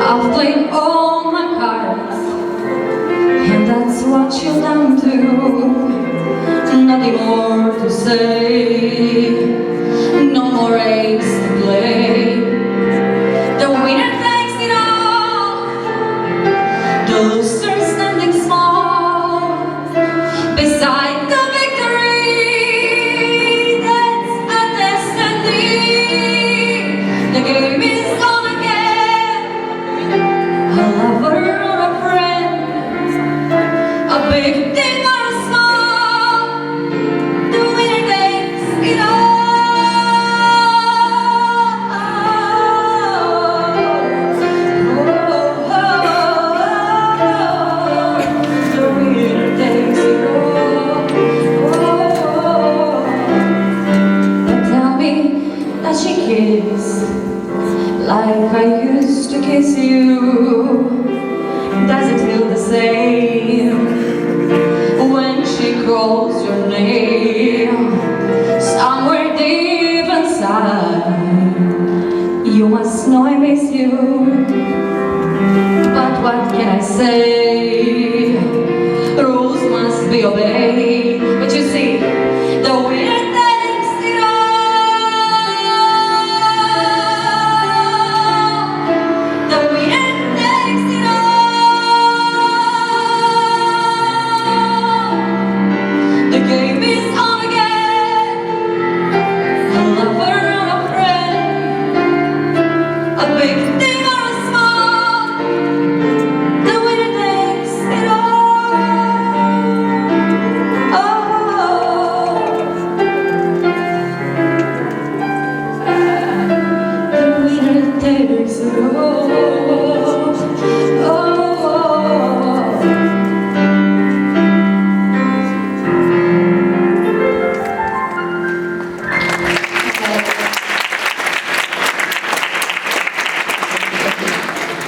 I've played all my cards, and that's what you don't do. Nothing more to say, no more race to play. The winner takes it all, the loser standing small beside the victory. That's a destiny. The game is on again. A lover or a friend, a big thing or a small, the winner takes it all. The winner takes it all. But tell me, does she kiss like I used to kiss you? Does it feel the same when she calls your name? Somewhere deep inside, you must know I miss you. But what can I say? Rules must be obeyed. But you see, the winner takes it all. The winner takes it all. The game is on again. A lover or a friend, a big thing.